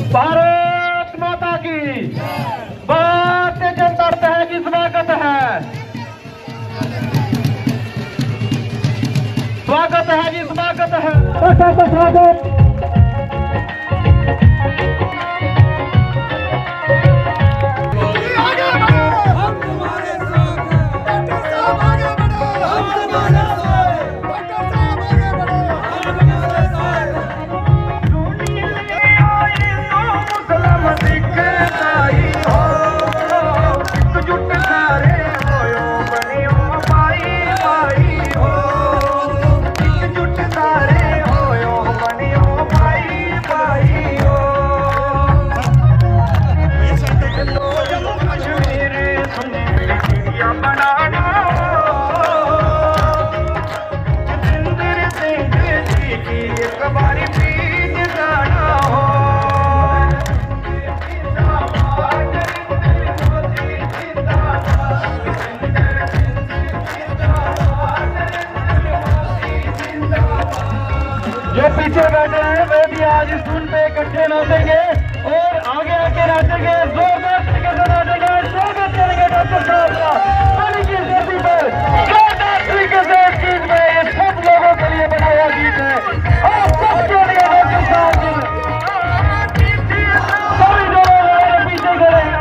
भारत माता की भारतीय जनता पार्टी की स्वागत है, स्वागत है जी, स्वागत है। स्वागत जो पीछे बैठे हैं वे भी आज इस धुन पे इकट्ठे नाचेंगे और आगे आके नाचेंगे, जोरदार तरीके से नाचेंगे। स्वागत करेंगे डॉक्टर साहब का बड़ी की धरती पर, जोरदार तरीके से इस गीत में, ये सब लोगों के लिए बनाया गीत है और सबके लिए डॉक्टर साहब जी सभी जो लोग हमारे पीछे खड़े हैं,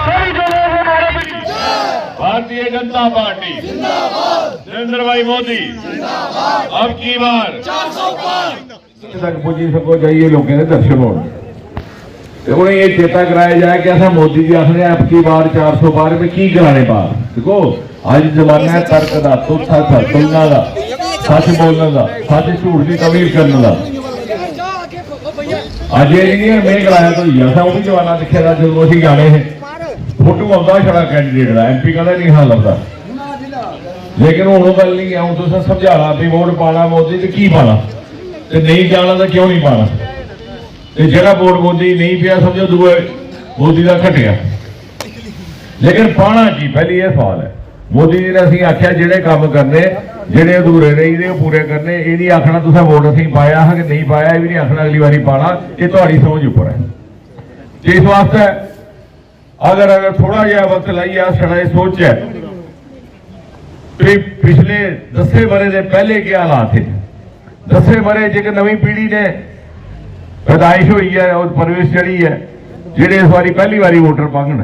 सभी जो लोग हमारे पीछे। भारतीय जनता पार्टी नरेंद्र भाई मोदी अब की बार 400 पार तक पुजी सको जाइए लोगों के दर्शन हो उन्हें ये चेता कराया जाए कि ऐसा मोदी जी आखने अब की बार 400 पार में की कराने पार देखो आज जमाना है तर्क का तुलना का सच बोलने का सच झूठ की तमीर करने का आज ये नहीं है मैं कराया तो ऐसा वो भी जमाना दिखे था जो अभी गाने हैं फोटो आता छड़ा कैंडिडेट का एमपी का नहीं हाल लगता लेकिन हूँ गल नहीं है, हूँ तुम समझाना भी वोट पाना मोदी तो की पाना ते नहीं जाना तो क्यों नहीं पाना ते जगह वोट मोदी नहीं पिया समझो दूए मोदी का घटिया लेकिन पाना की पहली ये सवाल है। मोदी जी ने असीं आख्या जेडे काम करने जेडे अधूरे रही पूरे करने ये नहीं आखना तुसें वोट असीं पाया है कि नहीं पाया, ये भी नहीं आखना अगली बारी पाना, ये तुहाडी समझ उपर है। इस वास्ते अगर थोड़ा जहा वक्त लाइए साढ़ा सोच है पिछले 10 बरे के पहले क्या हालात थे, 10 बरे जो नवी पीढ़ी ने पैदाइश हुई है और परवरिश चढ़ी है, जेडे इस बारी पहली बारी वोटर पांगन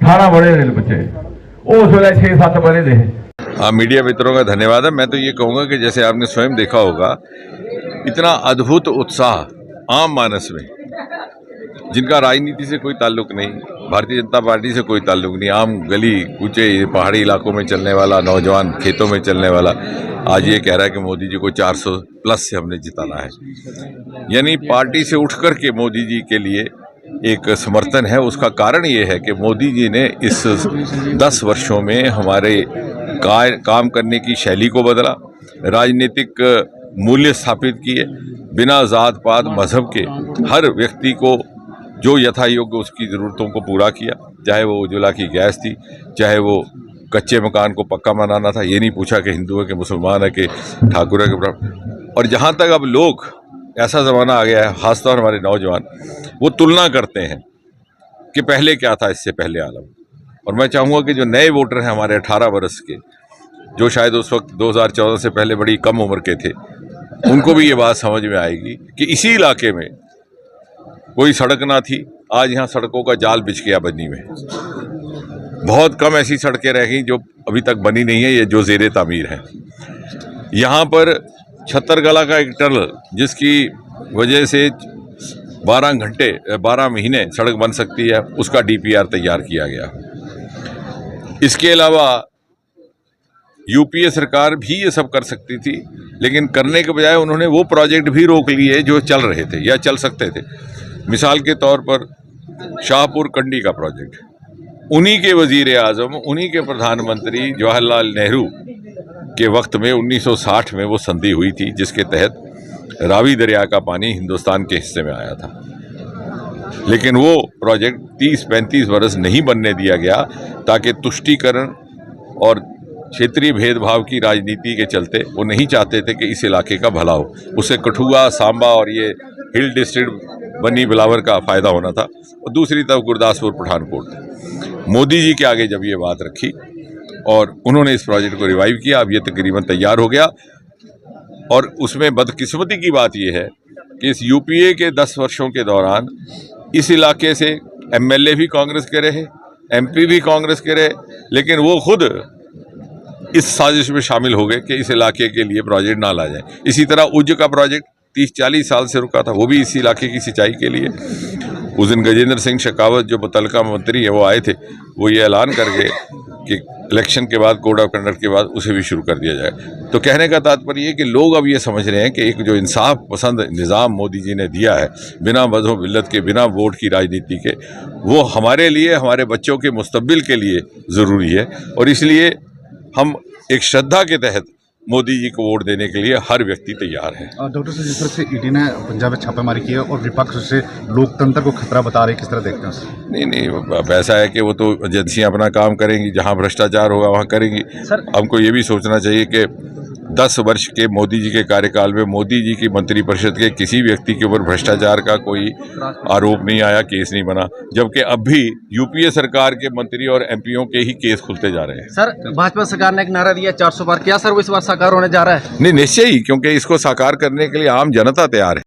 18 बड़े दे बच्चे उस वे 6-7 बरे दे। हाँ, मीडिया मित्रों का धन्यवाद है। मैं तो ये कहूँगा कि जैसे आपने स्वयं देखा होगा इतना अद्भुत उत्साह आम मानस में, जिनका राजनीति से कोई ताल्लुक नहीं, भारतीय जनता पार्टी से कोई ताल्लुक नहीं, आम गली कूचे पहाड़ी इलाकों में चलने वाला नौजवान, खेतों में चलने वाला आज ये कह रहा है कि मोदी जी को 400 प्लस से हमने जिताना है। यानी पार्टी से उठ कर के मोदी जी के लिए एक समर्थन है। उसका कारण ये है कि मोदी जी ने इस 10 वर्षों में हमारे काम करने की शैली को बदला, राजनीतिक मूल्य स्थापित किए, बिना जात पात मजहब के हर व्यक्ति को जो यथा योग्य उसकी ज़रूरतों को पूरा किया, चाहे वो उज्ज्वला की गैस थी, चाहे वो कच्चे मकान को पक्का बनाना था, ये नहीं पूछा कि हिंदू है कि मुसलमान है कि ठाकुर है कि। और जहाँ तक अब लोग, ऐसा ज़माना आ गया है, खासतौर हमारे नौजवान, वो तुलना करते हैं कि पहले क्या था इससे पहले आलम। और मैं चाहूँगा कि जो नए वोटर हैं हमारे 18 वर्ष के, जो शायद उस वक्त 2014 से पहले बड़ी कम उम्र के थे, उनको भी ये बात समझ में आएगी कि इसी इलाके में कोई सड़क ना थी, आज यहाँ सड़कों का जाल बिछ गया बनी में। बहुत कम ऐसी सड़कें रह गई जो अभी तक बनी नहीं है, ये जो ज़ेरे तामीर है। यहाँ पर छत्तरगला का एक टनल जिसकी वजह से 12 महीने सड़क बन सकती है, उसका डीपीआर तैयार किया गया। इसके अलावा यूपीए सरकार भी ये सब कर सकती थी, लेकिन करने के बजाय उन्होंने वो प्रोजेक्ट भी रोक लिए जो चल रहे थे या चल सकते थे। मिसाल के तौर पर शाहपुर कंडी का प्रोजेक्ट, उन्हीं के वजीर आज़म, उन्हीं के प्रधानमंत्री जवाहरलाल नेहरू के वक्त में 1960 में वो संधि हुई थी, जिसके तहत रावी दरिया का पानी हिंदुस्तान के हिस्से में आया था। लेकिन वो प्रोजेक्ट 30-35 वर्ष नहीं बनने दिया गया, ताकि तुष्टीकरण और क्षेत्रीय भेदभाव की राजनीति के चलते वो नहीं चाहते थे कि इस इलाके का भला हो। उससे कठुआ, सांबा और ये हिल डिस्ट्रिक्ट बनी बिलावर का फ़ायदा होना था, और दूसरी तरफ गुरदासपुर पठानकोट। मोदी जी के आगे जब ये बात रखी और उन्होंने इस प्रोजेक्ट को रिवाइव किया, अब ये तकरीबन तैयार हो गया। और उसमें बदकिस्मती की बात यह है कि इस यूपीए के 10 वर्षों के दौरान इस इलाके से एमएलए भी कांग्रेस के रहे, एमपी भी कांग्रेस के रहे, लेकिन वो खुद इस साजिश में शामिल हो गए कि इस इलाके के लिए प्रोजेक्ट ना ला जाए। इसी तरह उज्ज का प्रोजेक्ट 30-40 साल से रुका था, वो भी इसी इलाके की सिंचाई के लिए। उस दिन गजेंद्र सिंह शेखावत जो मुतलका मंत्री है वो आए थे, वो ये ऐलान कर गए कि इलेक्शन के बाद, कोड ऑफ कंडक्ट के बाद उसे भी शुरू कर दिया जाए। तो कहने का तात्पर्य ये कि लोग अब ये समझ रहे हैं कि एक जो इंसाफ पसंद निज़ाम मोदी जी ने दिया है, बिना वजह बिल्लत के, बिना वोट की राजनीति के, वो हमारे लिए, हमारे बच्चों के मुस्तकबिल के लिए ज़रूरी है। और इसलिए हम एक श्रद्धा के तहत मोदी जी को वोट देने के लिए हर व्यक्ति तैयार है। डॉक्टर साहब, जिस तरह से ईडी ने पंजाब में छापेमारी की है और विपक्ष से लोकतंत्र को खतरा बता रहे, किस तरह देखते हैं उसे? नहीं, अब ऐसा है कि वो तो एजेंसियां अपना काम करेंगी, जहां भ्रष्टाचार होगा वहां करेंगी। हमको ये भी सोचना चाहिए कि 10 वर्ष के मोदी जी के कार्यकाल में मोदी जी की मंत्रिपरिषद के किसी व्यक्ति के ऊपर भ्रष्टाचार का कोई आरोप नहीं आया, केस नहीं बना, जबकि अब भी यूपीए सरकार के मंत्री और एमपीओं के ही केस खुलते जा रहे हैं। सर, भाजपा सरकार ने एक नारा दिया 400 पार, क्या सर वो इस बार साकार होने जा रहा है? नहीं, निश्चय ही, क्योंकि इसको साकार करने के लिए आम जनता तैयार है।